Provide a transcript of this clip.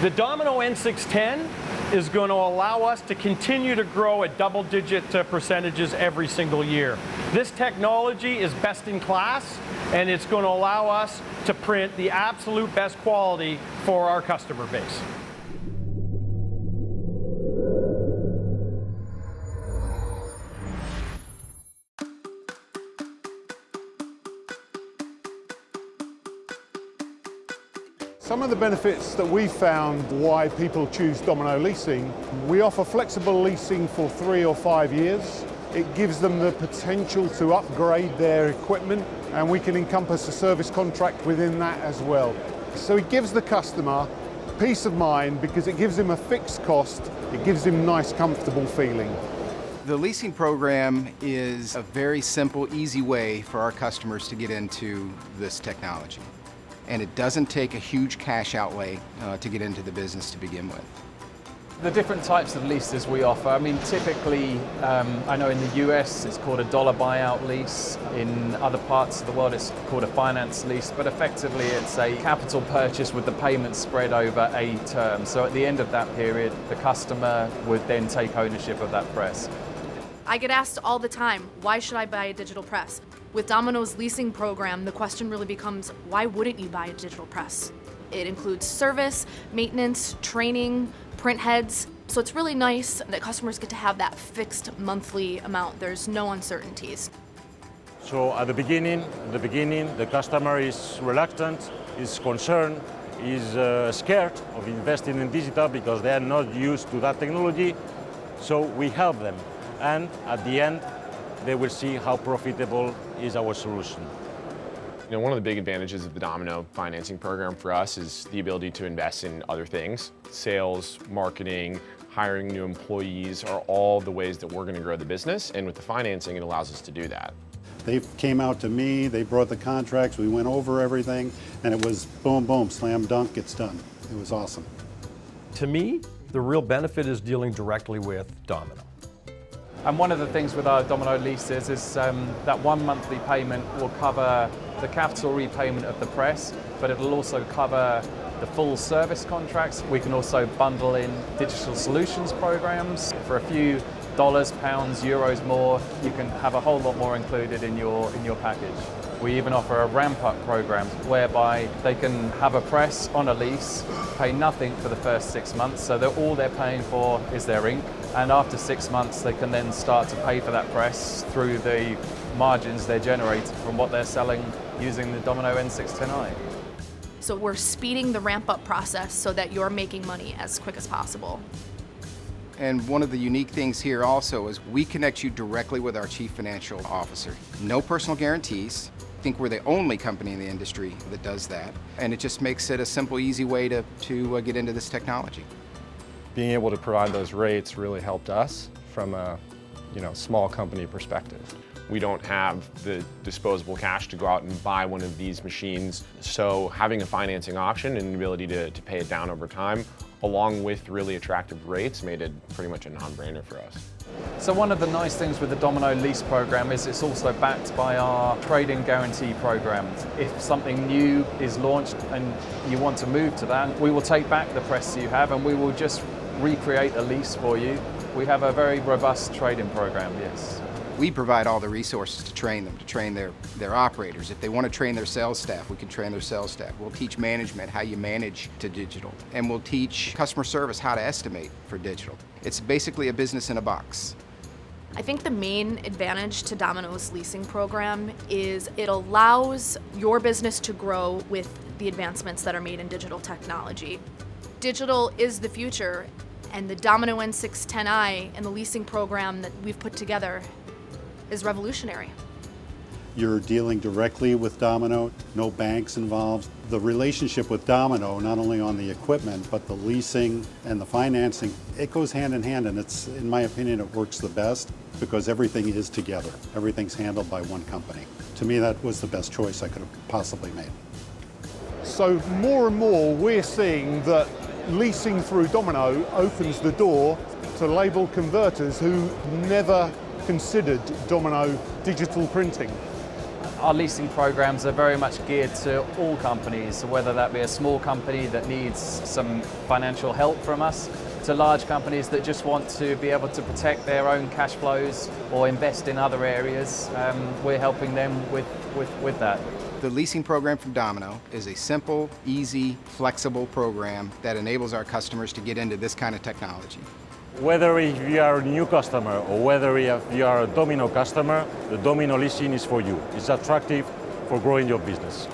The Domino N610 is going to allow us to continue to grow at double-digit percentages every single year. This technology is best in class, and it's going to allow us to print the absolute best quality for our customer base. Some of the benefits that we found why people choose Domino Leasing, we offer flexible leasing for 3 or 5 years. It gives them the potential to upgrade their equipment, and we can encompass a service contract within that as well. So it gives the customer peace of mind because it gives him a fixed cost, it gives him nice, comfortable feeling. The leasing program is a very simple, easy way for our customers to get into this technology. And it doesn't take a huge cash outlay to get into the business to begin with. The different types of leases we offer, I mean, typically, I know in the US it's called a dollar buyout lease. In other parts of the world it's called a finance lease, but effectively it's a capital purchase with the payments spread over a term. So at the end of that period, the customer would then take ownership of that press. I get asked all the time, why should I buy a digital press? With Domino's leasing program, the question really becomes, why wouldn't you buy a digital press? It includes service, maintenance, training, print heads. So it's really nice that customers get to have that fixed monthly amount. There's no uncertainties. So at the beginning, the customer is reluctant, is concerned, is scared of investing in digital because they are not used to that technology. So we help them. And at the end, they will see how profitable is our solution. You know, one of the big advantages of the Domino financing program for us is the ability to invest in other things. Sales, marketing, hiring new employees are all the ways that we're going to grow the business, and with the financing, it allows us to do that. They came out to me, they brought the contracts, we went over everything, and it was boom, boom, slam dunk, it's done. It was awesome. To me, the real benefit is dealing directly with Domino. And one of the things with our Domino leases is that one monthly payment will cover the capital repayment of the press, but it'll also cover the full service contracts. We can also bundle in digital solutions programs. For a few dollars, pounds, euros more, you can have a whole lot more included in your package. We even offer a ramp-up program whereby they can have a press on a lease, pay nothing for the first 6 months, so that all they're paying for is their ink, and after 6 months they can then start to pay for that press through the margins they're generating from what they're selling using the Domino N610i. So we're speeding the ramp-up process so that you're making money as quick as possible. And one of the unique things here also is we connect you directly with our Chief Financial Officer. No personal guarantees. I think we're the only company in the industry that does that. And it just makes it a simple, easy way to get into this technology. Being able to provide those rates really helped us from a small company perspective. We don't have the disposable cash to go out and buy one of these machines, so having a financing option and the ability to pay it down over time, along with really attractive rates, made it pretty much a non-brainer for us. So one of the nice things with the Domino lease program is it's also backed by our trade-in guarantee program. If something new is launched and you want to move to that, we will take back the press you have and we will just recreate a lease for you. We have a very robust trade-in program, yes. We provide all the resources to train them, to train their operators. If they want to train their sales staff, we can train their sales staff. We'll teach management how you manage to digital. And we'll teach customer service how to estimate for digital. It's basically a business in a box. I think the main advantage to Domino's leasing program is it allows your business to grow with the advancements that are made in digital technology. Digital is the future, and the Domino N610i and the leasing program that we've put together is revolutionary. You're dealing directly with Domino, no banks involved. The relationship with Domino, not only on the equipment, but the leasing and the financing, it goes hand in hand, and it's, in my opinion, it works the best because everything is together. Everything's handled by one company. To me, that was the best choice I could have possibly made. So more and more we're seeing that leasing through Domino opens the door to label converters who never considered Domino digital printing. Our leasing programs are very much geared to all companies, so whether that be a small company that needs some financial help from us, to large companies that just want to be able to protect their own cash flows or invest in other areas. We're helping them with that. The leasing program from Domino is a simple, easy, flexible program that enables our customers to get into this kind of technology. Whether if you are a new customer or whether if you are a Domino customer, the Domino leasing is for you. It's attractive for growing your business.